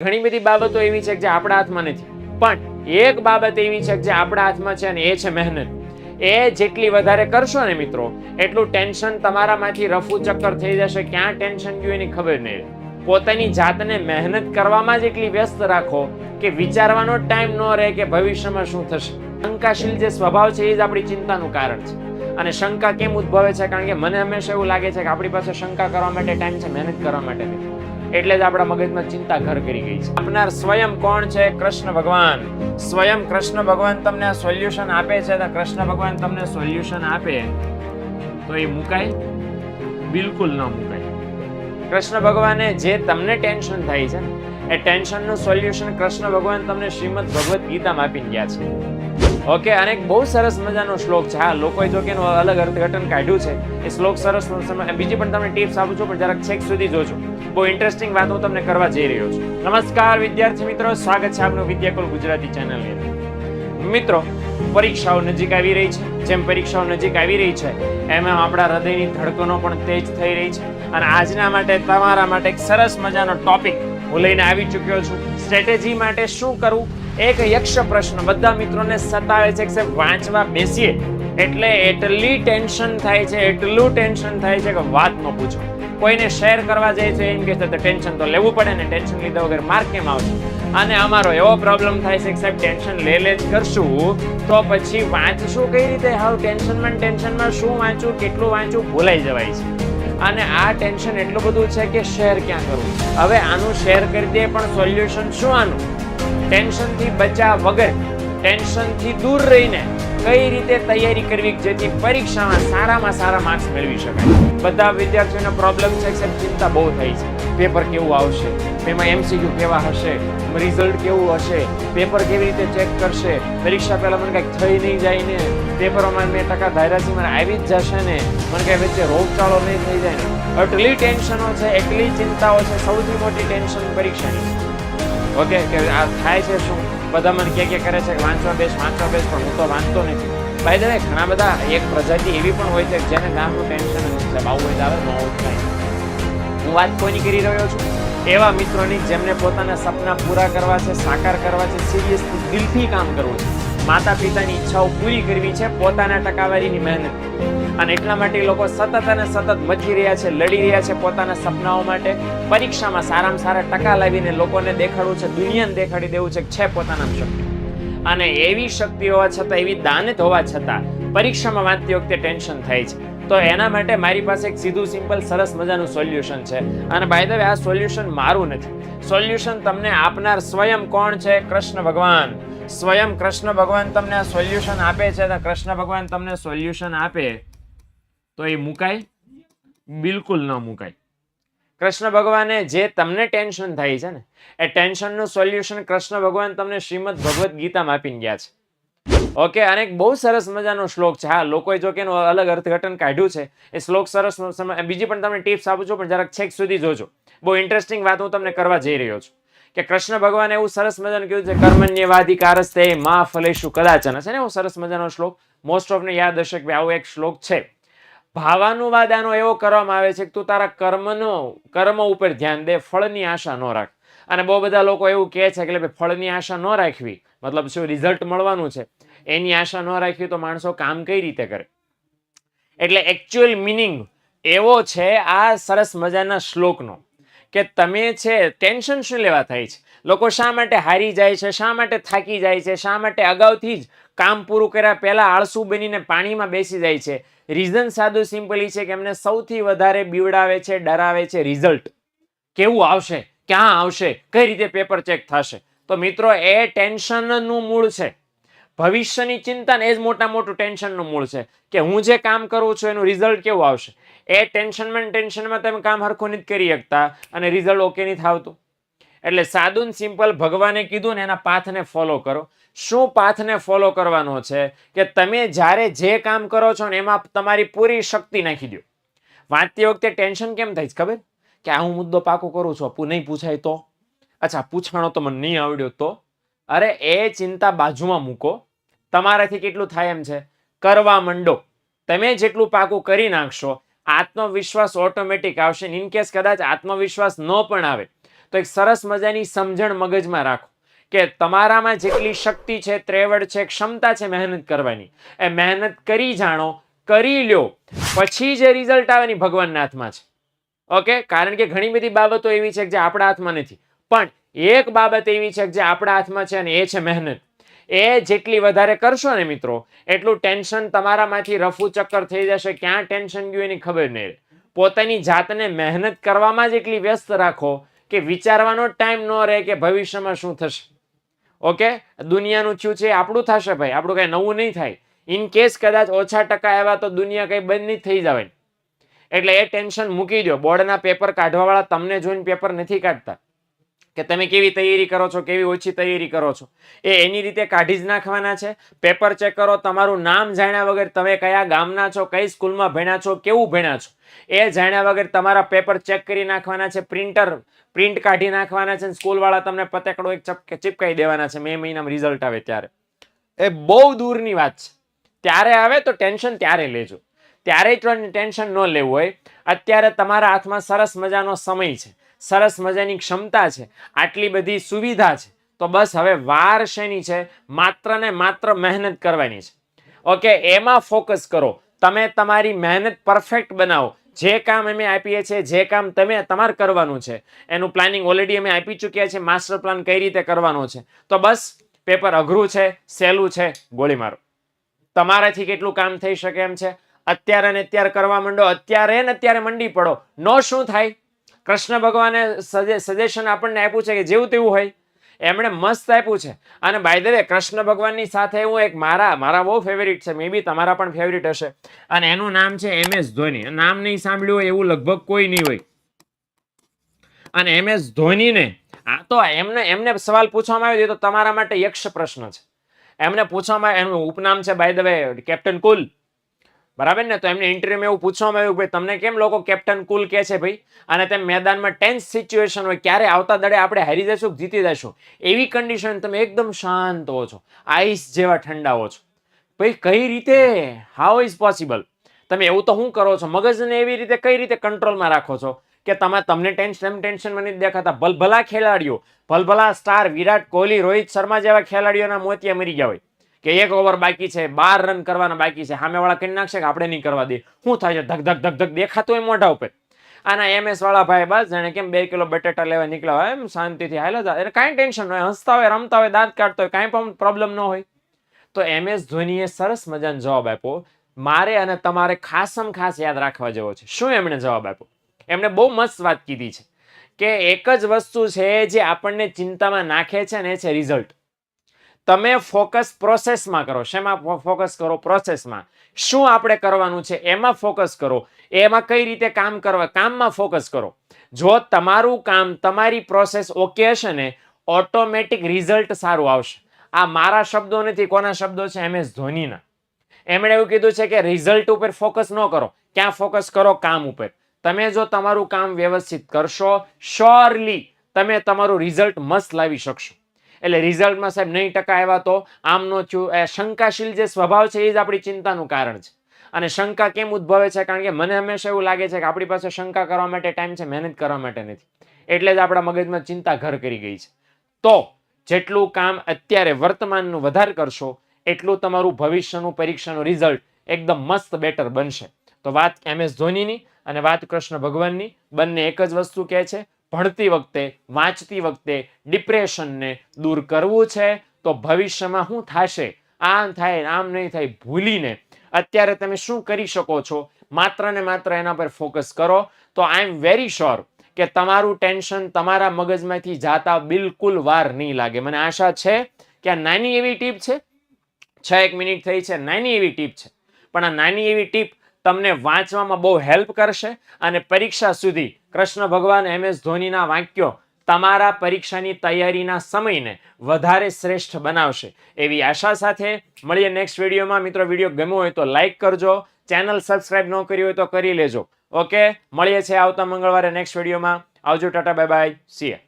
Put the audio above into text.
ઘણી બધી બાબતો એવી છે કે જે આપણા હાથમાં નથી, પણ એક બાબત એવી છે કે જે આપણા હાથમાં છે અને એ છે મહેનત. એ જેટલી વધારે કરશો ને મિત્રો, એટલું ટેન્શન તમારામાંથી રફુ ચક્કર થઈ જશે. ક્યાં ટેન્શન ગયું એની ખબર નહીં રહે. પોતાની જાતને મહેનત કરવામાં જ એટલી વ્યસ્ત રાખો કે વિચારવાનો ટાઈમ ન રહે કે ભવિષ્યમાં શું થશે. શંકાશીલ જે સ્વભાવ છે એ જ આપણી ચિંતાનું કારણ છે. અને શંકા કેમ ઉદ્ભવે છે? કારણ કે મને હંમેશા એવું લાગે છે કે આપણી પાસે શંકા કરવા માટે ટાઈમ છે, મહેનત કરવા માટે નથી. એટલે જ આપણા મગજમાં ચિંતા ઘર કરી ગઈ છે. આપનાર સ્વયં કોણ છે? કૃષ્ણ ભગવાન. સ્વયં કૃષ્ણ ભગવાન તમને આ સોલ્યુશન આપે છે. તો કૃષ્ણ ભગવાન તમને સોલ્યુશન આપે તો એ મુકાય? બિલકુલ ન મુકાય. કૃષ્ણ ભગવાને જે તમને ટેન્શન થાય છે ને, એ ટેન્શનનું સોલ્યુશન કૃષ્ણ ભગવાન તમને શ્રીમદ ભગવદ્ ગીતામાં આપીને ગયા છે. ઓકે, અને એક બહુ સરસ મજાનો શ્લોક છે. હા, લોકોએ જો કે અલગ અર્થઘટન કાઢ્યું છે. એ શ્લોક સરસ. બીજી પણ તમને ટિપ્સ આપું છું, પણ જરાક છેક સુધી જોજો. બહુ ઇન્ટરેસ્ટિંગ વાત હું તમને કરવા જઈ રહ્યો છું. નમસ્કાર વિદ્યાર્થી મિત્રો, સ્વાગત છે આપનું વિદ્યાકુલ ગુજરાતી ચેનલની અંદર. મિત્રો, પરીક્ષાઓ નજીક આવી રહી છે. જેમ પરીક્ષાઓ નજીક આવી રહી છે, એમાં આપણા હૃદયની ધડકનો પણ તેજ થઈ રહી છે. અને આજના માટે તમારા માટે એક સરસ મજાનો ટોપિક હું લઈને આવી ચૂક્યો છું. સ્ટ્રેટેજી માટે શું કરવું? એક યક્ષ પ્રશ્ન બધા મિત્રોને સતાવે છે કે વાંચવા બેસીએ એટલે એટલી ટેન્શન થાય છે, એટલું ટેન્શન થાય છે કે વાત ન પૂછો. કોઈને શેર કરવા જાય છે એમ કે ટેન્શન તો લેવું પડે ને, ટેન્શન લીધા વગર માર્ક કેમ આવશે? અને અમારો એવો પ્રોબ્લેમ થાય છે કે સાહેબ ટેન્શન લે જ કરશું તો પછી વાંચશું કઈ રીતે? હાવ ટેન્શનમાં શું વાંચું, કેટલું વાંચું, ભૂલાઈ જવાય છે. અને આ ટેન્શન એટલું બધું છે કે શેર ક્યાં કરવું? હવે આનું શેર કરી દે, પણ સોલ્યુશન શું આનું? ટેન્શનથી બચ્યા વગર, ટેન્શનથી દૂર રહીને કઈ રીતે તૈયારી કરવી જેથી પરીક્ષામાં સારામાં સારા માર્ક્સ મેળવી શકાય. બધા વિદ્યાર્થીઓનો પ્રોબ્લેમ છે કે ચિંતા બહુ થઈ છે. પેપર કેવું આવશે, એમાં એમસીક્યુ કેવા હશે, રિઝલ્ટ કેવું હશે, પેપર કેવી રીતે ચેક કરશે, પરીક્ષા પહેલા મને કંઈક થઈ નહીં જાય ને, પેપરોમાં મેં ટકા ધાર્યા છે મને આવી જ જશે ને, મને કઈ વચ્ચે રોગચાળો નહીં થઈ જાય ને. એટલી ટેન્શનો છે, એટલી ચિંતાઓ છે. સૌથી મોટી ટેન્શન પરીક્ષાની. ઓકે, કે આ થાય છે શું? બધા મને કે કરે છે કે વાંચવા બેસ, પણ હું તો વાંચતો નથી. બાય ધ વે, ઘણા બધા એક પ્રજાતિ એવી પણ હોય છે જેને ગામનું ટેન્શન નથી. સાહેબ આવું હોય આવે ન થાય. હું વાત કોની કરી રહ્યો છું? એવા મિત્રોની જેમને પોતાના સપના પૂરા કરવા છે, સાકાર કરવા છે, સિરિયસલી દિલથી કામ કરવું છે, માતા પિતાની ઈચ્છાઓ પૂરી કરવી છે, પોતાના ટકાવારીની મહેનત. અને એટલા માટે લોકો સતત અને સતત મચી રહ્યા છે, લડી રહ્યા છે પોતાના સપનાઓ માટે. પરીક્ષામાં સારામાં સારા ટકા લાવીને લોકોને દેખાડવું છે, દુનિયાને દેખાડી દેવું છે કે છે પોતાના શક્તિ. અને એવી શક્તિ હોવા છતાં, એવી દાનત હોવા છતાં પરીક્ષામાં વાંચતી વખતે ટેન્શન થાય છે. તો એના માટે મારી પાસે એક સીધું સિમ્પલ સરસ મજાનું સોલ્યુશન છે. અને બાય ધ વે, આ સોલ્યુશન મારું નથી. સોલ્યુશન તમને આપનાર સ્વયં કોણ છે? કૃષ્ણ ભગવાન. સ્વયં કૃષ્ણ ભગવાન તમને આ સોલ્યુશન આપે છે. તો કૃષ્ણ ભગવાન તમને સોલ્યુશન આપે તો એ મુકાય? બિલકુલ ન મુકાય. કૃષ્ણ ભગવાને જે તમને ટેન્શન થાય છે ને, એ ટેન્શનનું સોલ્યુશન કૃષ્ણ ભગવાન તમને શ્રીમદ ભગવદ્ ગીતામાં આપીને ગયા છે. ઓકે, અને એક બહુ સરસ મજાનો શ્લોક છે. હા, લોકોએ જો કે અલગ અર્થઘટન કાઢ્યું છે. એ શ્લોક સરસ. બીજી પણ તમને ટિપ્સ આપું છું, પણ જરાક છેક સુધી જોજો. બહુ ઇન્ટરેસ્ટિંગ વાત હું તમને કરવા જઈ રહ્યો છું. કે કૃષ્ણ ભગવાન એવું સરસ મજાનું કીધું છે, કર્મણ્યવાધિકારસ્તે મા ફલેષુ કદાચન. છે ને એવું સરસ મજાનો શ્લોક? મોસ્ટ ઓફ ને યાદ હશે કે આવો એક શ્લોક છે. ભાવાનુવાદ આનો એવો કરવામાં આવે છે કે તું તારા કર્મ ઉપર ધ્યાન દે, ફળની આશા ન રાખ. અને બહુ બધા લોકો એવું કહે છે કે ફળની આશા ન રાખવી, મતલબ શું રિઝલ્ટ મળવાનું છે એની આશા ન રાખવી તો માણસો કામ કઈ રીતે કરે? એટલે એકચ્યુઅલ મિનિંગ એવો છે આ સરસ મજાના શ્લોકનો કે તમે છે ટેન્શન શું લેવા થાય છે? લોકો શા માટે હારી જાય છે, શા માટે થાકી જાય છે, શા માટે અગાઉથી જ કામ પૂરું કર્યા પહેલા આળસુ બનીને પાણીમાં બેસી જાય છે? રીઝન સાદું સિમ્પલ છે કે એમને સૌથી વધારે બીવડાવે છે, ડરાવે છે રિઝલ્ટ. કેવું આવશે, ક્યાં આવશે, કઈ રીતે પેપર ચેક થશે? તો મિત્રો, એ ટેન્શનનું મૂળ છે. ભવિષ્યની ચિંતા ને એ જ મોટું ટેન્શનનું મૂળ છે કે હું જે કામ કરું છું એનું રિઝલ્ટ કેવું આવશે. એ ટેન્શનમાં તમે કામ હરખું નથી કરી શકતા અને રિઝલ્ટ ઓકે નથી આવતું. એટલે સાદું સિમ્પલ ભગવાને કીધું ને એના પાથને ફોલો કરો. શું પાથને ફોલો કરવાનો છે? કે તમે જ્યારે જે કામ કરો છો ને એમાં તમારી પૂરી શક્તિ નાખી દો. વાંચતી વખતે ટેન્શન કેમ થાય છે ખબર? કે આ હું મુદ્દો પાકો કરું છું, નહીં પૂછાય તો, અચ્છા પૂછવાનો તો મને નહીં આવડ્યો તો. અરે એ ચિંતા બાજુમાં મૂકો. તમારાથી કેટલું થાય એમ છે, કરવા માંડો. તમે જેટલું પાકું કરી નાખશો, આત્મવિશ્વાસ ઓટોમેટિક આવશે. ઇનકેસ કદાચ આત્મવિશ્વાસ ન પણ આવે તો એક સરસ મજાની સમજણ મગજમાં રાખો કે તમારામાં જેટલી શક્તિ છે, ત્રેવડ છે, ક્ષમતા છે મહેનત કરવાની, એ મહેનત કરી જાણો, કરી લ્યો, પછી જે રિઝલ્ટ આવે ને ભગવાનના હાથમાં છે. ઓકે, કારણ કે ઘણી બધી બાબતો એવી છે જે આપણા હાથમાં નથી, પણ એક બાબત એવી છે જે આપણા હાથમાં છે અને એ છે મહેનત. એ જેટલી વધારે કરશો ને મિત્રો, એટલું ટેન્શન તમારામાંથી રફુ ચક્કર થઈ જશે. ક્યાં ટેન્શન ગયું એની ખબર નહીં. પોતાની જાતને મહેનત કરવામાં જ એટલી વ્યસ્ત રાખો કે વિચારવાનો ટાઈમ ન રહે કે ભવિષ્યમાં શું થશે. ઓકે, દુનિયાનું થયું છે આપણું થશે ભાઈ, આપણું કઈ નવું નહીં થાય. ઇન કેસ કદાચ ઓછા ટકા આવ્યા તો દુનિયા કઈ બંધ નહીં થઈ જવાય. એટલે એ ટેન્શન મૂકી દો. બોર્ડના પેપર કાઢવા વાળા તમને જોઈને પેપર નથી કાઢતા કે તમે કેવી તૈયારી કરો છો, કેવી ઓછી તૈયારી કરો છો. એ એની રીતે કાઢી જ નાખવાના છે. પેપર ચેક કરો, તમારું નામ જાણ્યા વગર તમે કયા ગામના છો, કઈ સ્કૂલમાં ભણ્યા છો, કેવું ભણ્યા છો, એ જાણ્યા વગર તમારા પેપર ચેક કરી નાખવાના છે. પ્રિન્ટ કાઢી નાખવાના છે. સ્કૂલ વાળા તમને પતેકડો એક ચીપકાઈ દેવાના છે મે મહિનામાં રિઝલ્ટ આવે ત્યારે. એ બહુ દૂરની વાત છે. ત્યારે આવે તો ટેન્શન ત્યારે લેજો. ત્યારે ટેન્શન ન લેવું હોય. અત્યારે તમારા હાથમાં સરસ મજાનો સમય છે, સરસ મજાની ક્ષમતા છે, આટલી બધી સુવિધા છે, તો બસ હવે વાર શેની છે? માત્ર ને માત્ર મહેનત કરવાની છે. ઓકે, એમાં ફોકસ કરો. તમે તમારી મહેનત પરફેક્ટ બનાવો. જે કામ અમે આપીએ છીએ, જે કામ તમારે કરવાનું છે, એનું પ્લાનિંગ ઓલરેડી અમે આપી ચૂક્યા છે. માસ્ટર પ્લાન કઈ રીતે કરવાનો છે. તો બસ પેપર અઘરું છે, સહેલું છે, ગોળી મારો. તમારાથી કેટલું કામ થઈ શકે એમ છે. અત્યારે ને અત્યારે કરવા માંડો, અત્યારે ને અત્યારે મંડી પડો. નો શું થાય? કૃષ્ણ ભગવાને સજેશન આપણને આપ્યું છે કે જેવું તેવું હોય. એમણે મસ્ત આપ્યું છે. અને બાય ધ વે, કૃષ્ણ ભગવાનની સાથે હું એક મારા બહુ ફેવરિટ છે, મે બી તમારા પણ ફેવરિટ હશે, અને એનું નામ છે MS ધોની. નામ નહીં સાંભળ્યું હોય એવું લગભગ કોઈ નહીં હોય. અને MS ધોનીને આ તો એમને સવાલ પૂછવામાં આવ્યો તો તમારા માટે યક્ષ પ્રશ્ન છે. એમને પૂછવામાં, એનું ઉપનામ છે બાય ધ વે કેપ્ટન કુલ, બરાબર ને? તો એમને ઇન્ટરવ્યુમાં એવું પૂછવામાં આવ્યું ભાઈ તમને કેમ લોકો કેપ્ટન કુલ કહે છે ભાઈ? અને તેમ મેદાનમાં ટેન્સ સિચ્યુએશન હોય, ક્યારે આવતા દડે આપણે હારી જશું, જીતી જશું, એવી કન્ડિશન તમે એકદમ શાંત હો છો, આઈસ જેવા ઠંડા હો છો. ભાઈ કઈ રીતે? How is possible? તમે એવું તો શું કરો છો? મગજને એવી રીતે કઈ રીતે કંટ્રોલમાં રાખો છો કે તમને ટેન્શનમાં નથી દેખાતા? ભલભલા ખેલાડીઓ, ભલભલા સ્ટાર વિરાટ કોહલી, રોહિત શર્મા જેવા ખેલાડીઓના મોતિયા મરી ગયા હોય કે 1 ઓવર બાકી છે, 12 રન કરવાના બાકી છે, સામેવાળા કરી નાખશે કે આપણે નહીં કરવા દે. શું થાય છે? ધક ધક ધક ધક દેખાતું હોય મોઢા ઉપર. આના MS વાળા ભાઈ બસ જાણે કેમ 2 કિલો બટેટા લેવા નીકળ્યા હોય એમ શાંતિથી હાલો જાય. એટલે કાંઈ ટેન્શન ન હોય, હસતા હોય, રમતા હોય, દાંત કાઢતા હોય, કાંઈ પણ પ્રોબ્લેમ ન હોય. તો MS ધોનીએ સરસ મજાનો જવાબ આપ્યો. મારે અને તમારે ખાસમ ખાસ યાદ રાખવા જેવો છે. શું એમણે જવાબ આપ્યો? એમણે બહુ મસ્ત વાત કીધી છે કે એક જ વસ્તુ છે જે આપણને ચિંતામાં નાખે છે ને, એ છે રિઝલ્ટ. તમે ફોકસ પ્રોસેસમાં કરો. શેમાં ફોકસ કરો? પ્રોસેસમાં. શું આપણે કરવાનું છે એમાં ફોકસ કરો. એમાં કઈ રીતે કામ કરવા, કામમાં ફોકસ કરો. જો તમારું કામ, તમારી પ્રોસેસ ઓકે હશે ને, ઓટોમેટિક રિઝલ્ટ સારું આવશે. આ મારા શબ્દો નથી. કોના શબ્દો છે? MS ધોનીના. એમણે એવું કીધું છે કે રિઝલ્ટ ઉપર ફોકસ ન કરો. ક્યાં ફોકસ કરો? કામ ઉપર. તમે જો તમારું કામ વ્યવસ્થિત કરશો, શ્યોરલી તમે તમારું રિઝલ્ટ મસ્ત લાવી શકશો. એટલે રિઝલ્ટમાં સાહેબ નહીં ટકા આવ્યા તો આમ નો થયું, શંકાશીલ જે સ્વભાવ છે એ જ આપણી ચિંતાનું કારણ છે. અને શંકા કેમ ઉદ્ભવે છે? કારણ કે મને હંમેશા એવું લાગે છે કે આપણી પાસે શંકા કરવા માટે ટાઈમ છે, મહેનત કરવા માટે નથી. એટલે જ આપણા મગજમાં ચિંતા ઘર કરી ગઈ છે. તો જેટલું કામ અત્યારે વર્તમાનનું વધારે કરશો, એટલું તમારું ભવિષ્યનું પરીક્ષાનું રિઝલ્ટ એકદમ મસ્ત બેટર બનશે. તો વાત MS ધોનીની અને વાત કૃષ્ણ ભગવાનની, બંને એક જ વસ્તુ કહે છે. ભણતી વખતે, વાંચતી વખતે ડિપ્રેશનને દૂર કરવું છે તો ભવિષ્યમાં શું થશે, આમ થાય આમ નહીં થાય, ભૂલીને અત્યારે તમે શું કરી શકો છો માત્ર ને માત્ર એના પર ફોકસ કરો. તો આઈ એમ વેરી શ્યોર કે તમારું ટેન્શન તમારા મગજમાંથી જાતા બિલકુલ વાર નહીં લાગે. મને આશા છે કે આ નાની એવી ટીપ છે, 6 મિનિટ થઈ છે, નાની એવી ટીપ છે, પણ આ નાની એવી ટીપ તમને વાંચવામાં બહુ હેલ્પ કરશે અને પરીક્ષા સુધી કૃષ્ણ ભગવાન, MS ધોનીના વાક્યો તમારા પરીક્ષાની તૈયારીના સમયને વધારે શ્રેષ્ઠ બનાવશે એવી આશા સાથે મળીએ નેક્સ્ટ વિડીયોમાં. મિત્રો, વિડીયો ગમ્યો હોય તો લાઈક કરજો, ચેનલ સબસ્ક્રાઇબ ન કરી હોય તો કરી લેજો. ઓકે, મળીએ છીએ આવતા મંગળવારે નેક્સ્ટ વિડીયોમાં. આવજો, Tata, bye bye, C you.